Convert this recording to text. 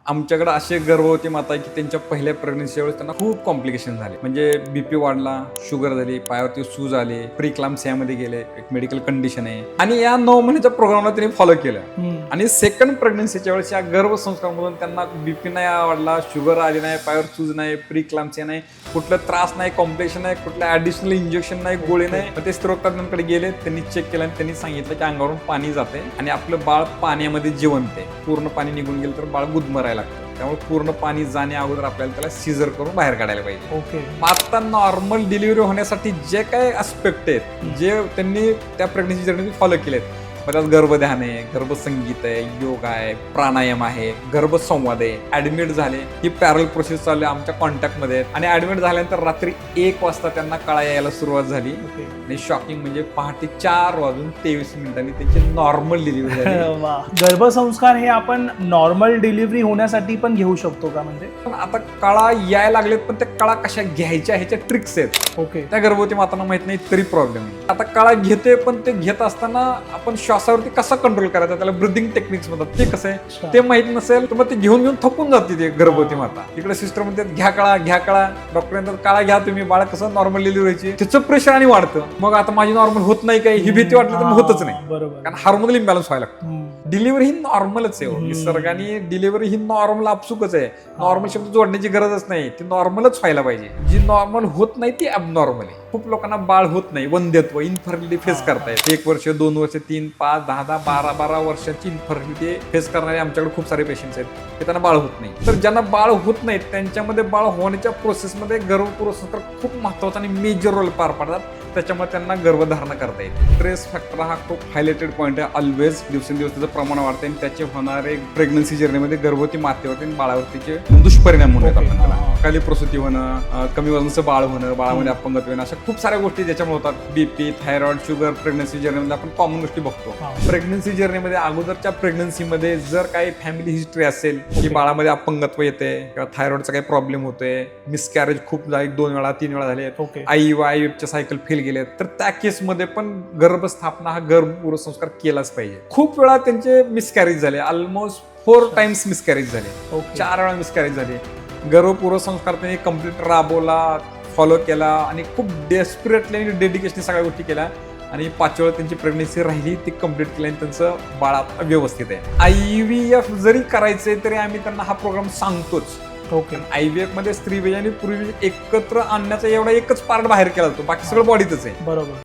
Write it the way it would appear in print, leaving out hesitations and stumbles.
आमच्याकडे असे गर्भवती माता आहे की त्यांच्या पहिल्या प्रेग्नन्सी वेळेस त्यांना खूप कॉम्प्लिकेशन झाले. म्हणजे बीपी वाढला, शुगर झाली, पायावरती सूज आले, प्रीक्लाम्सियामध्ये गेले, एक मेडिकल कंडिशन आहे. आणि या 9 महिन्याच्या प्रोग्रामला त्यांनी फॉलो केलं. आणि सेकंड प्रेग्नन्सीच्या वेळेस या गर्भसंस्कारामधून त्यांना बीपी नाही वाढला, शुगर आली नाही, पायावर सूज नाही, प्रीक्लाम्सिया नाही, कुठला त्रास नाही, कॉम्प्लिकेशन नाही, कुठलं ऍडिशनल इंजेक्शन नाही, गोळी नाही. मग ते स्त्रोतज्ञांकडे गेले, त्यांनी चेक केलं आणि त्यांनी सांगितलं की अंगावरून पाणी जाते आणि आपलं बाळ पाण्यामध्ये जिवंत आहे. पूर्ण पाणी निघून गेलं तर बाळ गुदमरायला लागतं. त्यामुळे पूर्ण पाणी जाण्या अगोदर आपल्याला त्याला सीझर करून बाहेर काढायला पाहिजे. ओके. आता नॉर्मल डिलिव्हरी होण्यासाठी जे काही आस्पेक्ट आहेत, जे त्यांनी त्या प्रेग्नन्सी जर्नी फॉलो केलेत, त्यात गर्भध्यान आहे, गर्भसंगीत आहे, योगा आहे, प्राणायाम आहे, गर्भसंवाद आहे. ऍडमिट झाले, ही पॅरल प्रोसेस चालू आहे, आमच्या कॉन्टॅक्टमध्ये आहेत. आणि ऍडमिट झाल्यानंतर रात्री 1 वाजता त्यांना कळा यायला सुरुवात झाली. आणि शॉकिंग म्हणजे पहाटे 4:23 त्यांची नॉर्मल डिलिव्हरी झाली. वा. गर्भसंस्कार हे आपण नॉर्मल डिलिव्हरी होण्यासाठी पण घेऊ शकतो का? म्हणजे पण आता कळा यायला लागलेत, पण त्या कळा कशा घ्यायच्या ह्याच्या ट्रिक्स आहेत. ओके. त्या गर्भवती मातांना माहित नाही तरी प्रॉब्लेम आहे. आता कळा घेते, पण ते घेत असताना आपण श्वासावरती कसा कंट्रोल करायचा, त्याला ब्रिदिंग टेक्निक्स म्हणतात, ते कसं आहे ते माहित नसेल तर मग ते घेऊन घेऊन थकून जाते ते गर्भवती माता. इकडे सिस्टर म्हणतात घ्या कळा, डॉक्टर म्हणतात काळा घ्या तुम्ही, बाळ कसं नॉर्मल डिलिव्हरीची, त्याचं प्रेशर आणि वाढतं. मग आता माझी नॉर्मल होत नाही काही, ही भीती वाटली तर मग होतच नाही. बरोबर. कारण हार्मोनल इम्बॅलन्स व्हायला लागतं. डिलिव्हरी ही नॉर्मलच आहे. निसर्गाने डिलिव्हरी ही नॉर्मल आपसुकच आहे. नॉर्मल शब्द जोडण्याची गरजच नाही, ती नॉर्मलच व्हायला पाहिजे. जी नॉर्मल होत नाही ती अबनॉर्मल आहे. खूप लोकांना बाळ होत नाही, वंध्यत्व, इन्फर्टिलिटी फेस करतायत. 1 वर्ष, 2 वर्ष, 3, 5, 10, 12 वर्षाची इन्फर्टिलिटी फेस करणारे आमच्याकडे खूप सारे पेशंट्स आहेत, की त्यांना बाळ होत नाही. तर ज्यांना बाळ होत नाही त्यांच्यामध्ये बाळ होण्याच्या प्रोसेसमध्ये गर्भपूर्व संस्कार खूप महत्वाचा आणि मेजर रोल पार पाडतात. त्याच्यामुळे त्यांना गर्भधारणा करता येते. स्ट्रेस फॅक्टर हा खूप हायलाइटेड पॉईंट आहे. ऑलवेज दिवसेंदिवस त्याचं प्रमाण वाढते आणि त्याचे होणारे प्रेग्नन्सी जर्नीमध्ये गर्भवती मातेवरती आणि बाळावरतीचे दुष्परिणाम म्हणून आपण त्याला अकाली प्रसूती होणं, कमी वजनाचं बाळ होणं, बाळामध्ये अपंगत्व येणं, अशा खूप साऱ्या गोष्टी त्याच्यामुळे होतात. बीपी, थायरॉइड, शुगर प्रेग्नन्सी जर्नीमध्ये आपण कॉमन गोष्टी बघतो. प्रेग्नन्सी जर्नीमध्ये अगोदरच्या प्रेग्नन्सीमध्ये जर काही फॅमिली हिस्ट्री असेल की बाळामध्ये अपंगत्व येते किंवा थायरॉइडचा काही प्रॉब्लेम होतोय, मिसकॅरेज खूप 1-2 वेळा 3 वेळा झाले, IVFच्या सायकल फेल गेले, तर त्या केसमध्ये पण गर्भस्थापना हा गर्भपूर्व संस्कार केलाच पाहिजे. खूप वेळा त्यांचे मिसकॅरेज झाले, ऑलमोस्ट 4 टाइम्स मिसकॅरेज झाले, 4 वेळा मिसकॅरेज झाले. गर्भपूर्व संस्कार त्यांनी कम्प्लीट राबवला, फॉलो केला आणि खूप डेस्परेटली आणि डेडिकेशनने सगळ्या गोष्टी केल्या. आणि 5 वेळा त्यांची प्रेग्नन्सी राहिली, ती कम्प्लीट केली आणि त्यांचं बाळ व्यवस्थित आहे. IVF जरी करायचंय तरी आम्ही त्यांना हा प्रोग्राम सांगतोच. ओके. IVF मध्ये स्त्री आणि पुरुष एकत्र आणण्याचा एवढा एकच पार्ट बाहेर केला जातो, बाकी सगळं बॉडीतच आहे. बरोबर.